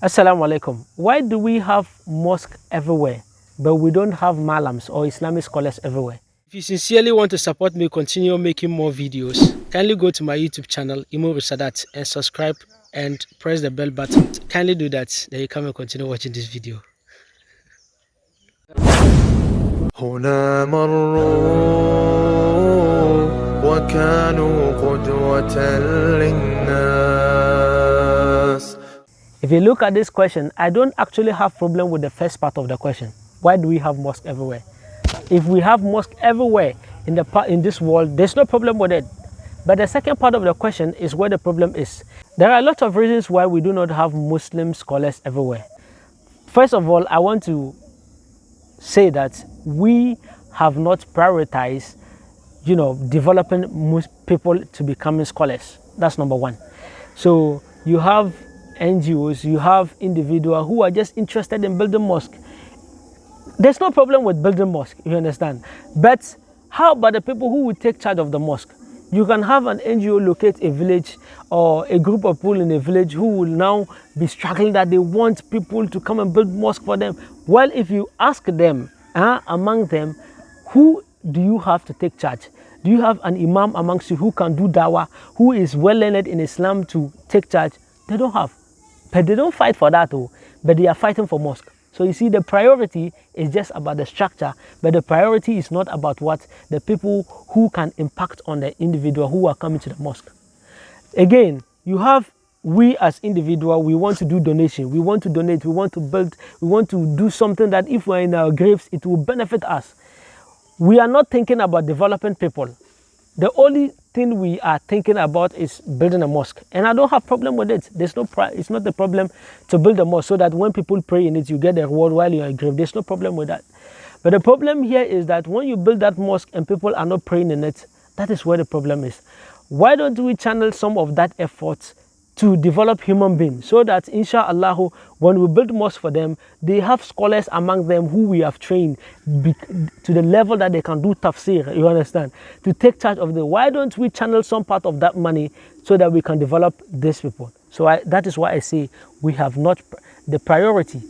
Assalamu alaikum. Why do we have mosques everywhere, but we don't have malams or Islamic scholars everywhere? If you sincerely want to support me continue making more videos, kindly go to my YouTube channel, Imams Sadat, and subscribe and press the bell button. Kindly do that, then you come and continue watching this video. هنا مروا وكانوا قدوة للناس. If you look at this question, I don't actually have problem with the first part of the question. Why do we have mosques everywhere? If we have mosques everywhere in this world, there's no problem with it. But the second part of the question is where the problem is. There are a lot of reasons why we do not have Muslim scholars everywhere. First of all, I want to say that we have not prioritized, developing people to becoming scholars. That's number one. So you have NGOs, you have individuals who are just interested in building mosque. There's no problem with building mosque, you understand. But how about the people who will take charge of the mosque? You can have an NGO locate a village or a group of people in a village who will now be struggling that they want people to come and build mosque for them. Well, if you ask them, among them, who do you have to take charge? Do you have an imam amongst you who can do dawah, who is well learned in Islam to take charge? They don't have. But they don't fight for that, but they are fighting for mosque. So you see, the priority is just about the structure, but the priority is not about what the people who can impact on the individual who are coming to the mosque. Again, you have we as individual, we want to do donation, we want to donate, we want to build, we want to do something that if we're in our graves, it will benefit us. We are not thinking about developing people. The only thing we are thinking about is building a mosque, and I don't have problem with it. It's not the problem to build a mosque so that when people pray in it, you get the reward while you're in grave. There's no problem with that. But the problem here is that when you build that mosque and people are not praying in it, that is where the problem is. Why don't we channel some of that effort to develop human beings so that inshallah when we build mosques for them, they have scholars among them who we have trained to the level that they can do tafsir, you understand, to take charge of them. Why don't we channel some part of that money so that we can develop these people? So that is why I say we have not, the priority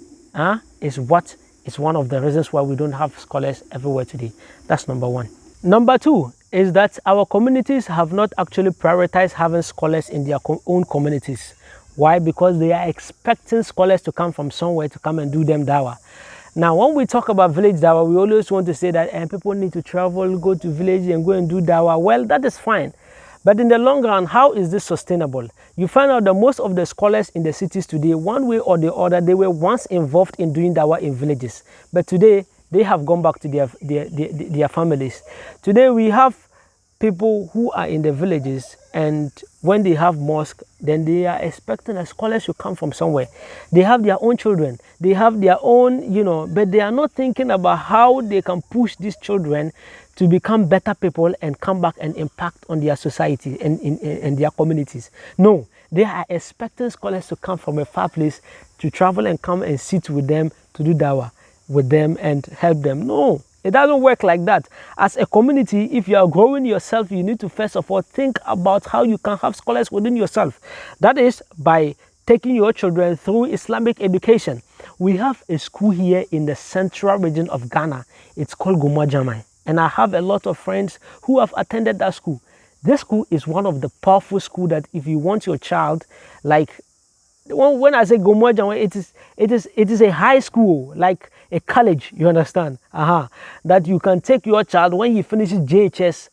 is what is one of the reasons why we don't have scholars everywhere today. That's number one. Number two is that our communities have not actually prioritized having scholars in their own communities. Why? Because they are expecting scholars to come from somewhere to come and do them dawah. Now, when we talk about village dawah, we always want to say that people need to travel, go to village and go and do dawah. Well, that is fine. But in the long run, how is this sustainable? You find out that most of the scholars in the cities today, one way or the other, they were once involved in doing dawah in villages. But today, they have gone back to their families. Today we have people who are in the villages, and when they have mosque, then they are expecting that scholars should come from somewhere. They have their own children, they have their own, but they are not thinking about how they can push these children to become better people and come back and impact on their society and in their communities. No, they are expecting scholars to come from a far place to travel and come and sit with them to do dawah with them and help them. No, it doesn't work like that. As a community, if you are growing yourself, you need to first of all think about how you can have scholars within yourself. That is by taking your children through Islamic education. We have a school here in the central region of Ghana. It's called Goma Jamai, and I have a lot of friends who have attended that school. This school is one of the powerful schools that if you want your child, like when I say Goma Jamai, it is a high school, like a college, you understand, that you can take your child when he finishes JHS,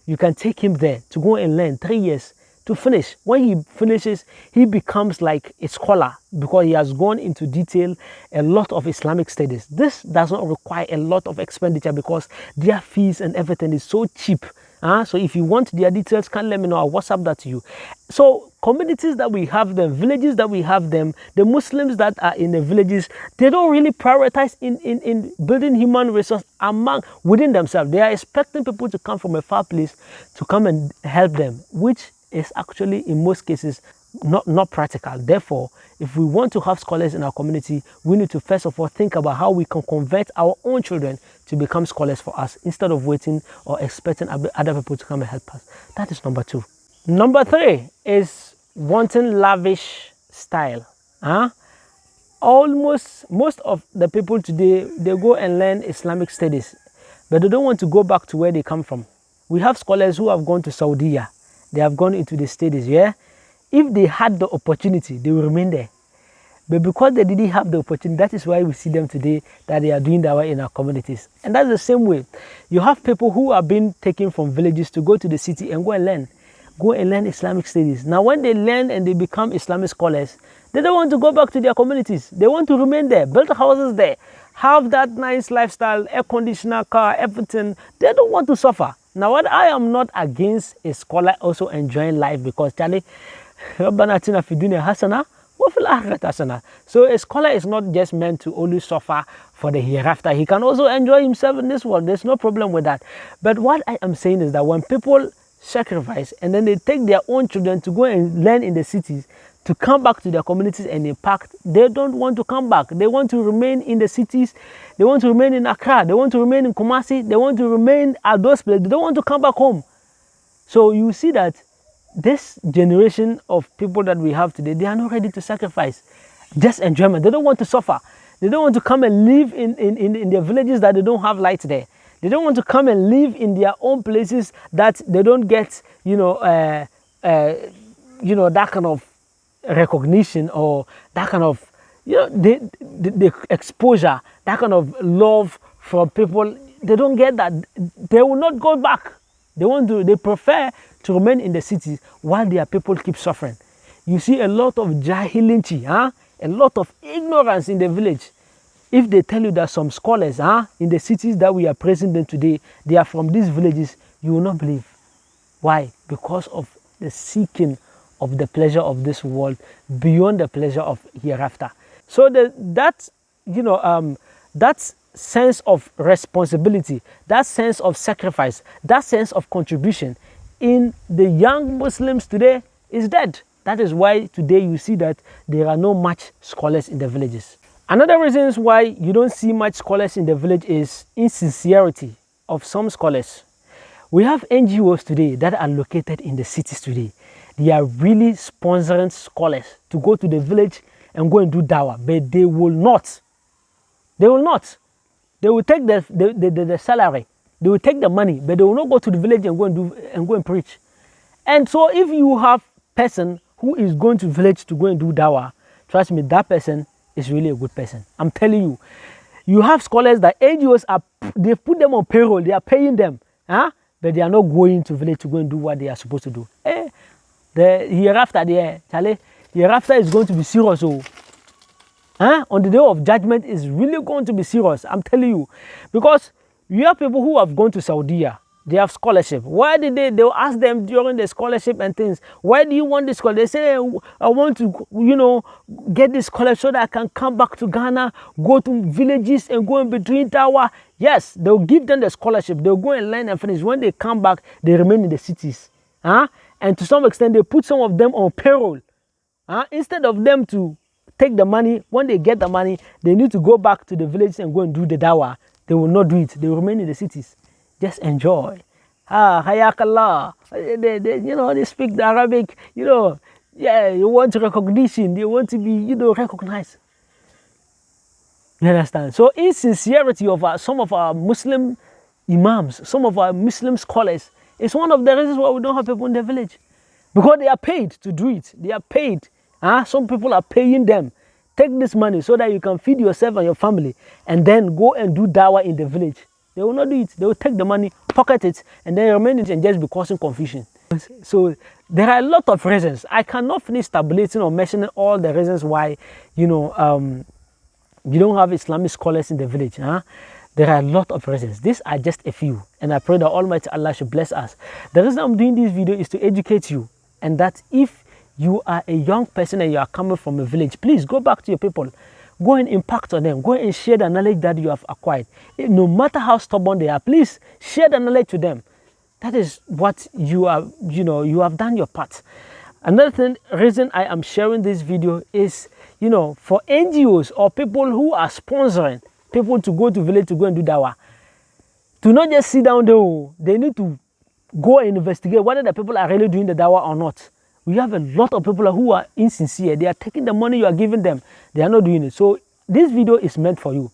you can take him there to go and learn 3 years to finish. When he finishes, he becomes like a scholar because he has gone into detail a lot of Islamic studies. This does not require a lot of expenditure because their fees and everything is so cheap. So if you want their details, can let me know. I'll WhatsApp that to you. So communities that we have them, villages that we have them, the Muslims that are in the villages, they don't really prioritize in building human resource within themselves. They are expecting people to come from a far place to come and help them, which is actually in most cases not practical. Therefore, if we want to have scholars in our community, we need to first of all think about how we can convert our own children to become scholars for us instead of waiting or expecting other people to come and help us. That is number two. Number three is wanting lavish style. most of the people today, they go and learn Islamic studies, but they don't want to go back to where they come from. We have scholars who have gone to Saudi, they have gone into the studies. Yeah, if they had the opportunity, they will remain there. But because they didn't have the opportunity, that is why we see them today, that they are doing that way in our communities. And that's the same way. You have people who are being taken from villages to go to the city and go and learn Islamic studies. Now, when they learn and they become Islamic scholars, they don't want to go back to their communities. They want to remain there, build houses there, have that nice lifestyle, air conditioner, car, everything. They don't want to suffer. Now, what I am not against a scholar also enjoying life, because Charlie, so a scholar is not just meant to only suffer for the hereafter. He can also enjoy himself in this world. There's no problem with that. But what I am saying is that when people sacrifice and then they take their own children to go and learn in the cities, to come back to their communities and impact, they don't want to come back. They want to remain in the cities. They want to remain in Accra. They want to remain in Kumasi. They want to remain at those places. They don't want to come back home. So you see that this generation of people that we have today, they are not ready to sacrifice. Just enjoyment. They don't want to suffer. They don't want to come and live in their villages that they don't have light there. They don't want to come and live in their own places that they don't get, that kind of recognition, or that kind of, the exposure, that kind of love from people. They don't get that. They will not go back. They prefer to remain in the cities while their people keep suffering. You see a lot of jahilinchi, a lot of ignorance in the village. If they tell you that some scholars in the cities that we are praising them today, they are from these villages, you will not believe. Why? Because of the seeking of the pleasure of this world beyond the pleasure of hereafter. So that sense of responsibility, that sense of sacrifice, that sense of contribution in the young Muslims today is dead. That is why today you see that there are no much scholars in the villages. Another reason why you don't see much scholars in the village is insincerity of some scholars. We have NGOs today that are located in the cities today. They are really sponsoring scholars to go to the village and go and do dawah, but they will not. They will not. They will take the salary. They will take the money, but they will not go to the village and go and preach. And so if you have person who is going to the village to go and do dawah, trust me, that person is really a good person. I'm telling you. You have scholars that NGOs they put them on payroll, they are paying them, but they are not going to village to go and do what they are supposed to do. The hereafter is going to be serious. On the day of judgment is really going to be serious. I'm telling you. Because you have people who have gone to Saudi, they have scholarship. Why did they'll ask them during the scholarship and things, why do you want this scholarship? They say, I want to, get this scholarship so that I can come back to Ghana, go to villages and go in between tower. Yes, they'll give them the scholarship. They'll go and learn and finish. When they come back, they remain in the cities. And to some extent, they put some of them on payroll. Instead of them to take the money, when they get the money, they need to go back to the village and go and do the dawah. They will not do it. They will remain in the cities. Just enjoy. Hayakallah. They speak the Arabic. You want recognition. They want to be, recognized. You understand? So insincerity of some of our Muslim Imams, some of our Muslim scholars, is one of the reasons why we don't have people in the village. Because they are paid to do it. They are paid. Some people are paying them. Take this money so that you can feed yourself and your family, and then go and do dawah in the village. They will not do it. They will take the money, pocket it, and then remain it and just be causing confusion. So there are a lot of reasons. I cannot finish tabulating or mentioning all the reasons why, you don't have Islamic scholars in the village. There are a lot of reasons. These are just a few. And I pray that Almighty Allah should bless us. The reason I'm doing this video is to educate you. And that if you are a young person and you are coming from a village, please go back to your people. Go and impact on them. Go and share the knowledge that you have acquired. No matter how stubborn they are, please share the knowledge to them. That is what you have done your part. Another reason I am sharing this video is, for NGOs or people who are sponsoring people to go to village to go and do dawah, to not just sit down there. They need to go and investigate whether the people are really doing the dawah or not. We have a lot of people who are insincere. They are taking the money you are giving them. They are not doing it. So this video is meant for you.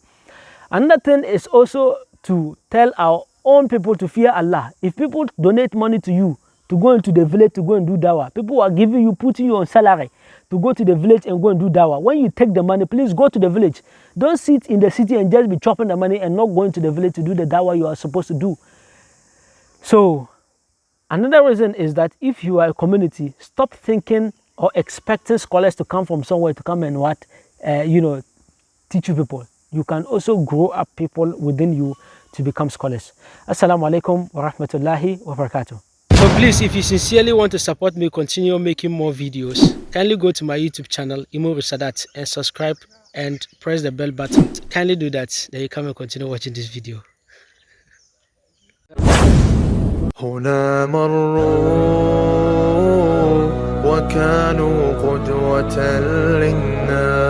Another thing is also to tell our own people to fear Allah. If people donate money to you to go into the village to go and do dawah, people are giving you, putting you on salary to go to the village and go and do dawah. When you take the money, please go to the village. Don't sit in the city and just be chopping the money and not going to the village to do the dawah you are supposed to do. So another reason is that if you are a community, stop thinking or expecting scholars to come from somewhere to come and teach you people. You can also grow up people within you to become scholars. Assalamu alaikum wa rahmatullahi wa barakatuh. So please, if you sincerely want to support me continue making more videos, kindly go to my YouTube channel, Imams, and subscribe and press the bell button. Kindly do that, then you come and continue watching this video. هنا مروا وكانوا قدوة للناس